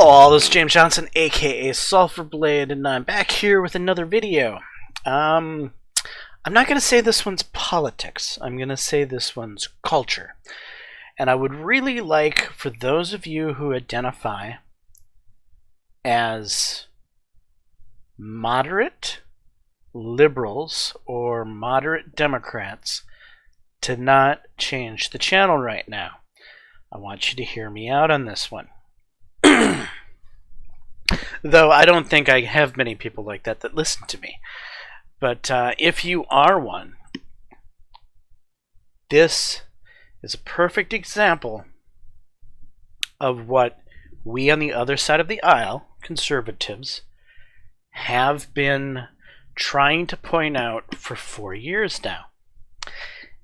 Hello all, this is James Johnson, aka Sulfur Blade, and I'm back here with another video. I'm not going to say this one's politics, I'm going to say this one's culture. And I would really like for those of you who identify as moderate liberals or moderate Democrats to not change the channel right now. I want you to hear me out on this one. Though I don't think I have many people like that listen to me. But if you are one, this is a perfect example of what we on the other side of the aisle, conservatives, have been trying to point out for 4 years now.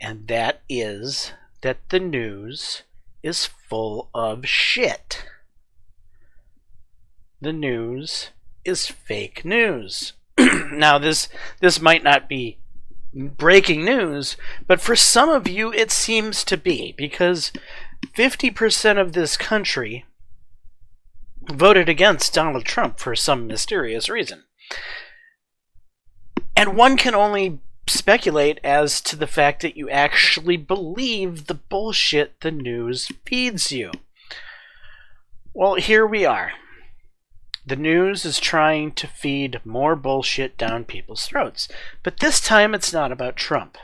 And that is that the news is full of shit. The news is fake news. Now, this might not be breaking news, but for some of you it seems to be, because 50% of this country voted against Donald Trump for some mysterious reason. And one can only speculate as to the fact that you actually believe the bullshit the news feeds you. Well, here we are. The news is trying to feed more bullshit down people's throats. But this time it's not about Trump.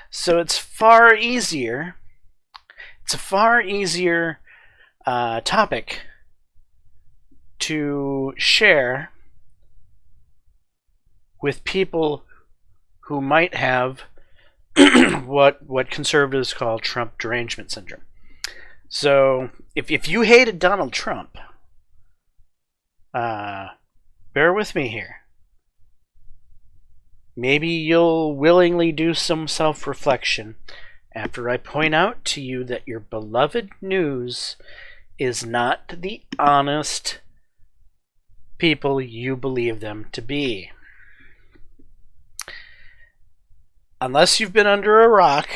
So it's far easier. It's a far easier topic to share with people who might have what conservatives call Trump derangement syndrome. So if you hated Donald Trump, bear with me here. Maybe you'll willingly do some self-reflection after I point out to you that your beloved news is not the honest people you believe them to be. Unless you've been under a rock,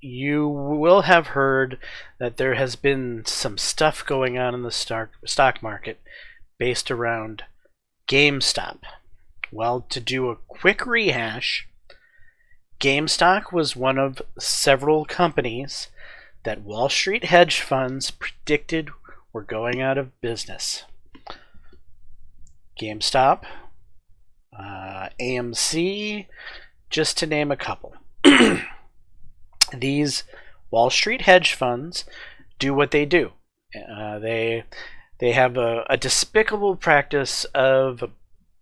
you will have heard that there has been some stuff going on in the stock market based around GameStop. Well, to do a quick rehash, GameStop was one of several companies that Wall Street hedge funds predicted were going out of business. GameStop, AMC, just to name a couple. These Wall Street hedge funds do what they do. They have a despicable practice of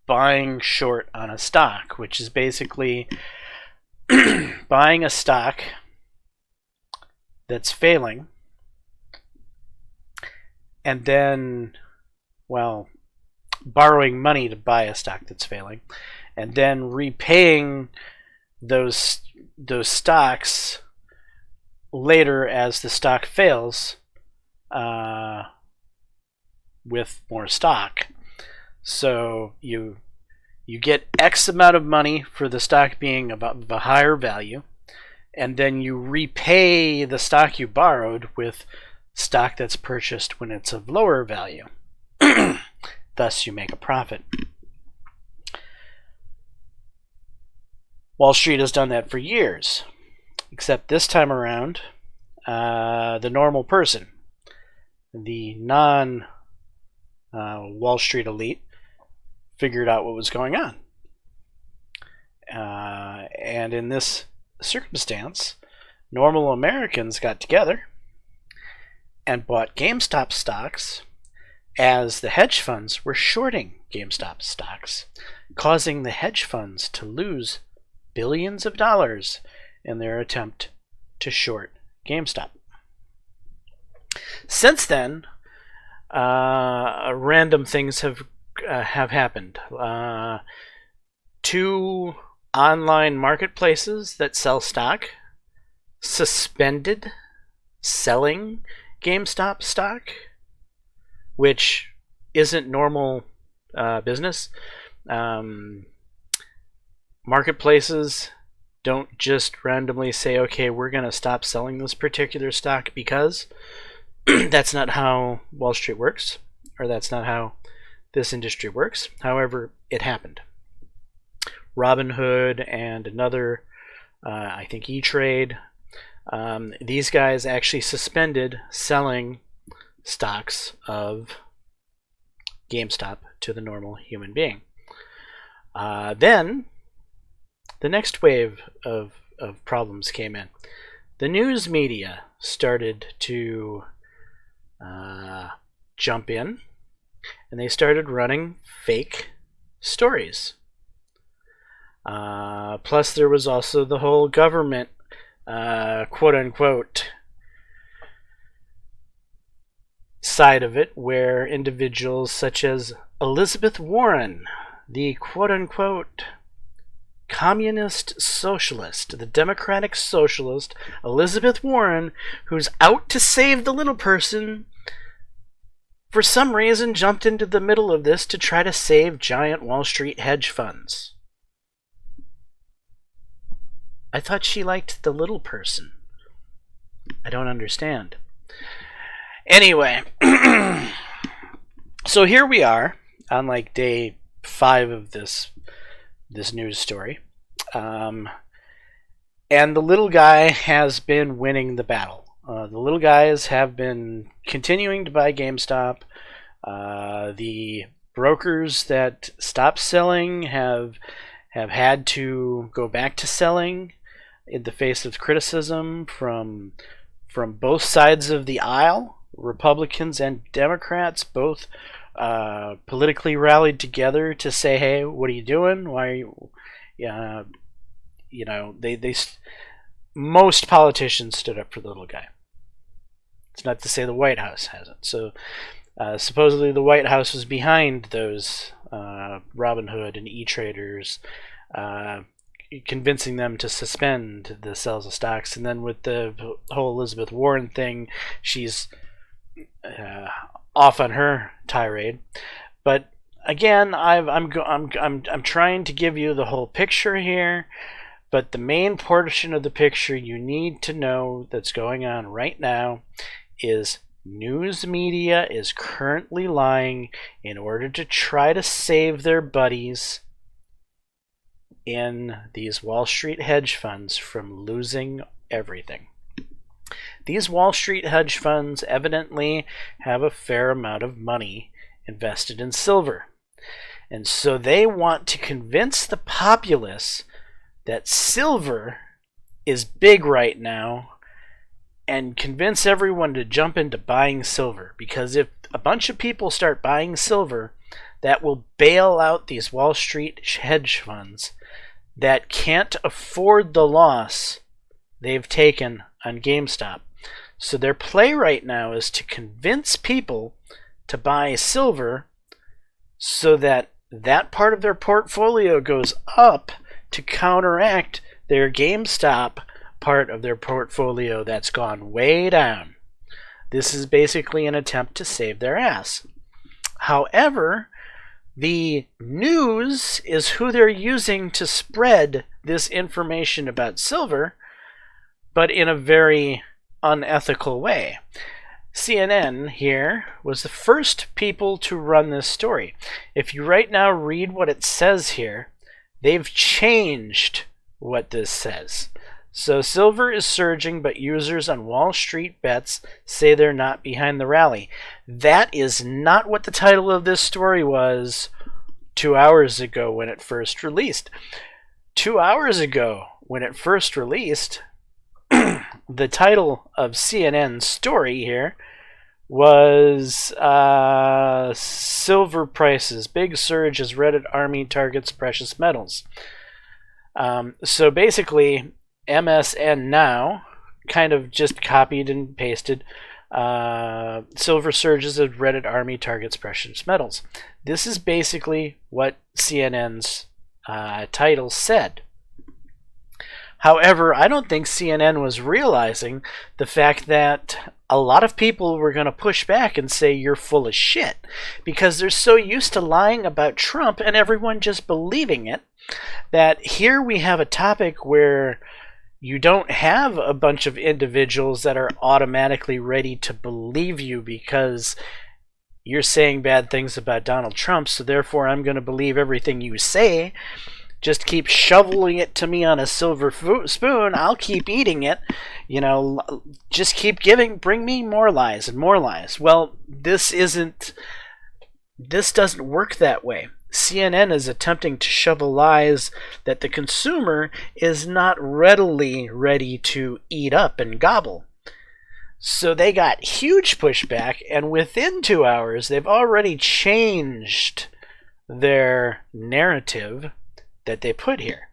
buying short on a stock, which is basically buying a stock that's failing and then, well, borrowing money to buy a stock that's failing and then repaying those stocks later as the stock fails with more stock. So you get X amount of money for the stock being of a higher value, and then you repay the stock you borrowed with stock that's purchased when it's of lower value. Thus you make a profit. Wall Street has done that for years, except this time around the normal person, the Wall Street elite, figured out what was going on. And in this circumstance, normal Americans got together and bought GameStop stocks as the hedge funds were shorting GameStop stocks, causing the hedge funds to lose billions of dollars in their attempt to short GameStop. Since then, random things have happened. 2 online marketplaces that sell stock suspended selling GameStop stock, which isn't normal business. Marketplaces don't just randomly say, okay, we're going to stop selling this particular stock because that's not how Wall Street works. or that's not how this industry works. However, it happened. Robinhood and another, I think E-Trade, these guys actually suspended selling stocks of GameStop to the normal human being. Then the next wave of problems came in. The news media started to jump in, and they started running fake stories. Plus, there was also the whole government, quote-unquote, side of it, where individuals such as Elizabeth Warren, the quote-unquote communist socialist, the democratic socialist, Elizabeth Warren, who's out to save the little person, for some reason jumped into the middle of this to try to save giant Wall Street hedge funds. I thought she liked the little person. I don't understand. Anyway, so here we are on like day 5 of this news story. And the little guy has been winning the battle. The little guys have been continuing to buy GameStop. The brokers that stopped selling have had to go back to selling in the face of criticism from both sides of the aisle. Republicans and Democrats both politically rallied together to say, "Hey, what are you doing? Why are you?" Most politicians stood up for the little guy. It's not to say the White House hasn't. So supposedly the White House was behind those Robinhood and E-Traders, convincing them to suspend the sales of stocks. And then with the whole Elizabeth Warren thing, she's off on her tirade. But again, I'm trying to give you the whole picture here. But the main portion of the picture you need to know that's going on right now is news media is currently lying in order to try to save their buddies in these Wall Street hedge funds from losing everything. These Wall Street hedge funds evidently have a fair amount of money invested in silver. And so they want to convince the populace that silver is big right now and convince everyone to jump into buying silver. Because if a bunch of people start buying silver, that will bail out these Wall Street hedge funds that can't afford the loss they've taken on GameStop. So their play right now is to convince people to buy silver so that that part of their portfolio goes up to counteract their GameStop part of their portfolio that's gone way down. This is basically an attempt to save their ass. However, the news is who they're using to spread this information about silver, but in a very unethical way. CNN here was the first people to run this story. If you right now read what it says here, they've changed what this says. So silver is surging, but users on Wall Street bets say they're not behind the rally. That is not what the title of this story was 2 hours ago when it first released. 2 hours ago when it first released, the title of CNN's story here was Silver Prices, Big Surge as Reddit Army Targets Precious Metals. So basically, MSN Now kind of just copied and pasted Silver Surges as Reddit Army Targets Precious Metals. This is basically what CNN's title said. However, I don't think CNN was realizing the fact that a lot of people were going to push back and say you're full of shit because they're so used to lying about Trump and everyone just believing it, that here we have a topic where you don't have a bunch of individuals that are automatically ready to believe you because you're saying bad things about Donald Trump, so therefore I'm going to believe everything you say. Just keep shoveling it to me on a silver spoon. I'll keep eating it. Just keep bring me more lies and more lies. Well, this doesn't work that way. CNN is attempting to shovel lies that the consumer is not readily ready to eat up and gobble. So they got huge pushback, and within 2 hours, they've already changed their narrative that they put here.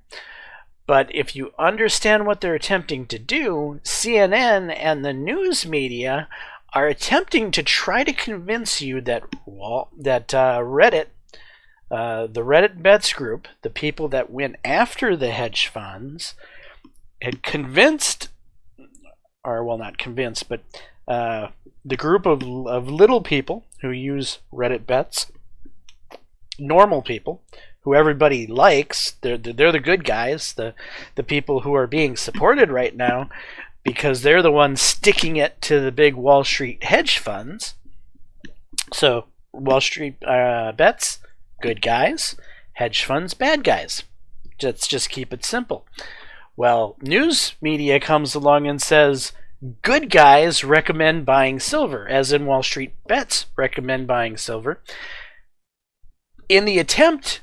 But if you understand what they're attempting to do, CNN and the news media are attempting to try to convince you that Reddit, the Reddit Bets group, the people that went after the hedge funds, had convinced, or well, not convinced, but the group of little people who use Reddit Bets, normal people, who everybody likes, they're the good guys, the people who are being supported right now, because they're the ones sticking it to the big Wall Street hedge funds. So Wall Street Bets, good guys; hedge funds, bad guys. Let's just keep it simple. Well, news media comes along and says good guys recommend buying silver, as in Wall Street Bets recommend buying silver, in the attempt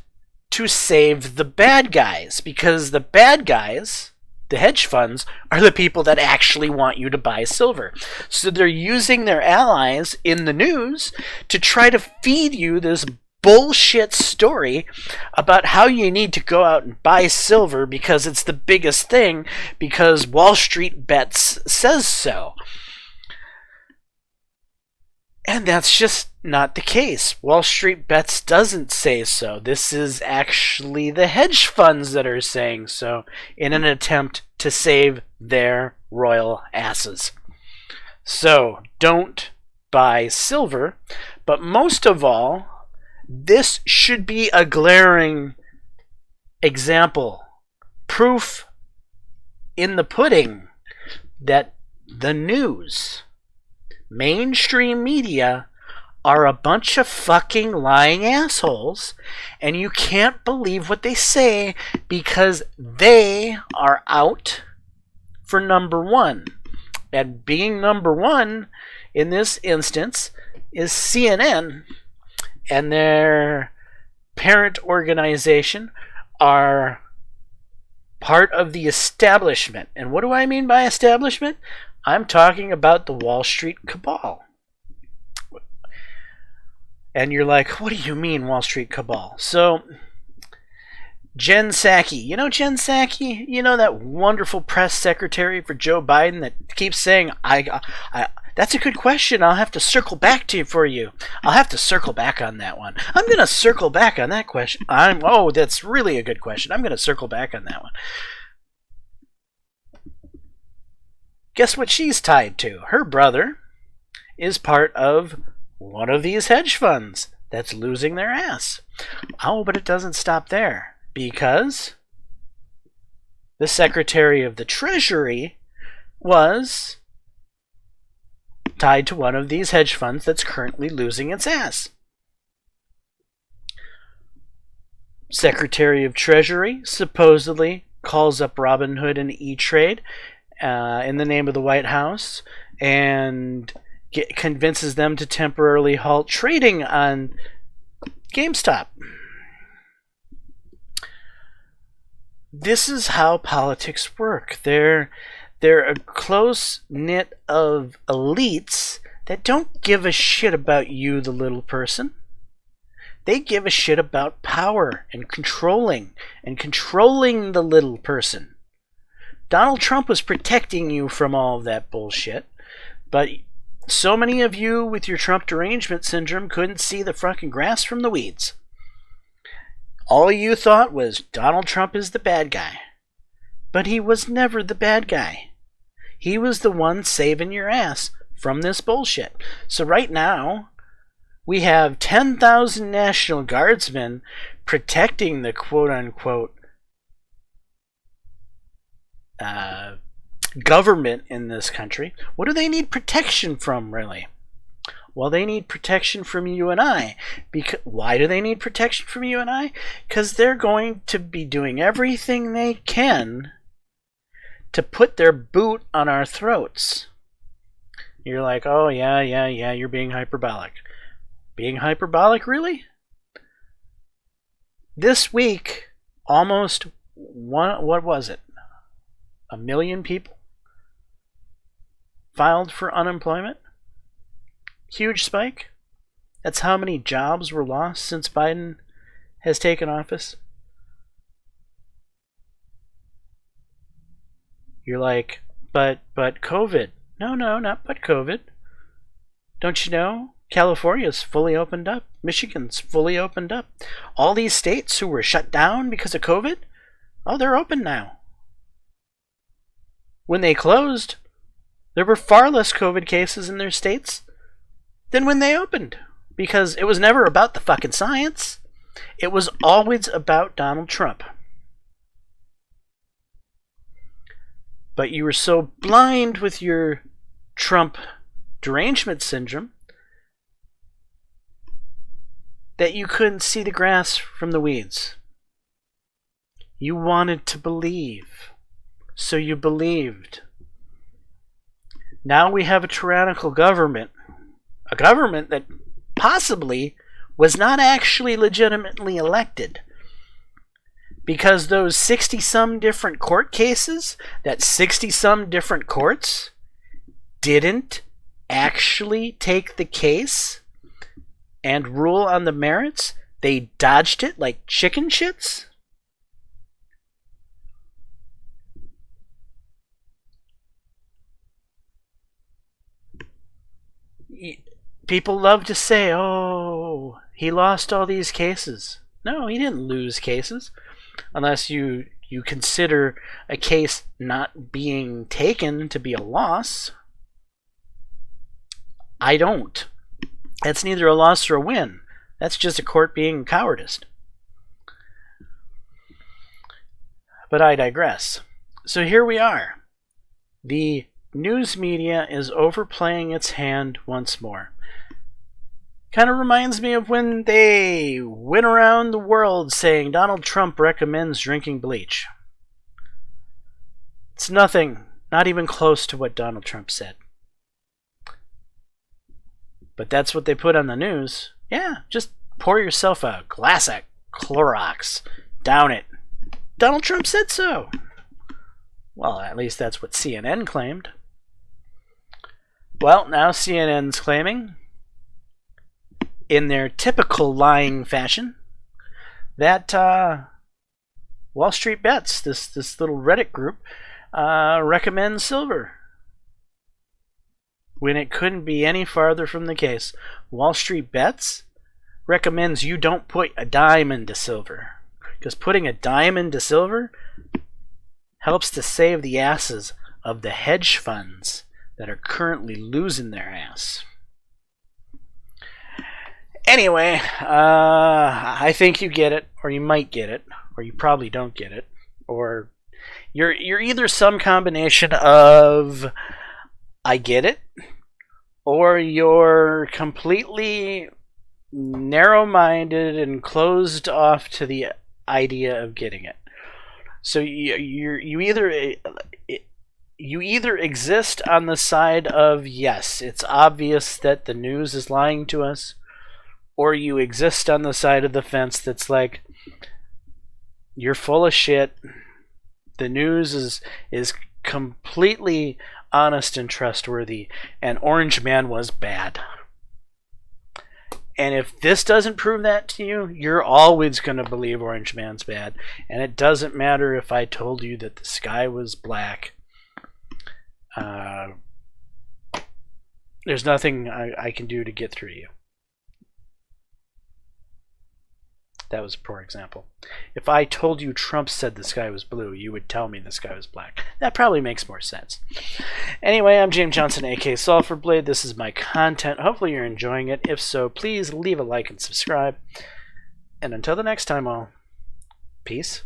to save the bad guys, because the bad guys, the hedge funds, are the people that actually want you to buy silver. So they're using their allies in the news to try to feed you this bullshit story about how you need to go out and buy silver because it's the biggest thing, because Wall Street Bets says so. And that's just not the case. Wall Street Bets doesn't say so. This is actually the hedge funds that are saying so in an attempt to save their royal asses. So don't buy silver. But most of all, this should be a glaring example, proof in the pudding, that the news, mainstream media, are a bunch of fucking lying assholes, and you can't believe what they say because they are out for number one. And being number one in this instance is CNN, and their parent organization are part of the establishment. And what do I mean by establishment? I'm talking about the Wall Street cabal. And you're like, what do you mean, Wall Street cabal? So, Jen Psaki. You know Jen Psaki? You know that wonderful press secretary for Joe Biden that keeps saying, that's a good question. I'll have to circle back to you for you. I'll have to circle back on that one. I'm going to circle back on that question. That's really a good question. I'm going to circle back on that one. Guess what she's tied to? Her brother is part of one of these hedge funds that's losing their ass. Oh, but it doesn't stop there, because the Secretary of the Treasury was tied to one of these hedge funds that's currently losing its ass. Secretary of Treasury supposedly calls up Robinhood and E-Trade in the name of the White House and convinces them to temporarily halt trading on GameStop. This is how politics work. They're a close-knit of elites that don't give a shit about you, the little person. They give a shit about power and controlling the little person. Donald Trump was protecting you from all of that bullshit, but so many of you with your Trump derangement syndrome couldn't see the fucking grass from the weeds. All you thought was Donald Trump is the bad guy. But he was never the bad guy. He was the one saving your ass from this bullshit. So right now, we have 10,000 National Guardsmen protecting the quote-unquote government in this country. What do they need protection from, really? Well, they need protection from you and I. Why do they need protection from you and I? Because they're going to be doing everything they can to put their boot on our throats. You're like, oh, yeah, you're being hyperbolic. Being hyperbolic, really? This week, almost what was it? 1 million people filed for unemployment? Huge spike. That's how many jobs were lost since Biden has taken office. You're like, but COVID. No, not but COVID. Don't you know? California's fully opened up. Michigan's fully opened up. All these states who were shut down because of COVID, oh, they're open now. When they closed, there were far less COVID cases in their states than when they opened. Because it was never about the fucking science. It was always about Donald Trump. But you were so blind with your Trump derangement syndrome that you couldn't see the grass from the weeds. You wanted to believe, so you believed. Now we have a tyrannical government, a government that possibly was not actually legitimately elected. Because those 60-some different court cases, that 60-some different courts didn't actually take the case and rule on the merits. They dodged it like chicken shits. People love to say, oh, he lost all these cases. No, he didn't lose cases. Unless you consider a case not being taken to be a loss. I don't. That's neither a loss or a win. That's just a court being cowardice. But I digress. So here we are. The news media is overplaying its hand once more. Kind of reminds me of when they went around the world saying Donald Trump recommends drinking bleach. It's nothing, not even close to what Donald Trump said. But that's what they put on the news. Yeah, just pour yourself a glass of Clorox. Down it. Donald Trump said so. Well, at least that's what CNN claimed. Well, now CNN's claiming, in their typical lying fashion, that Wall Street Bets, this little Reddit group, recommends silver. When it couldn't be any farther from the case. Wall Street Bets recommends you don't put a dime into silver. Because putting a dime into silver helps to save the asses of the hedge funds that are currently losing their ass. Anyway, I think you get it, or you might get it, or you probably don't get it, or you're either some combination of I get it, or you're completely narrow-minded and closed off to the idea of getting it. So you either exist on the side of yes, it's obvious that the news is lying to us, or you exist on the side of the fence that's like, you're full of shit. The news is completely honest and trustworthy, and Orange Man was bad. And if this doesn't prove that to you, you're always going to believe Orange Man's bad. And it doesn't matter if I told you that the sky was black. There's nothing I can do to get through to you. That was a poor example. If I told you Trump said the sky was blue, you would tell me the sky was black. That probably makes more sense. Anyway, I'm James Johnson, aka Sulfur Blade. This is my content. Hopefully you're enjoying it. If so, please leave a like and subscribe. And until the next time, all, peace.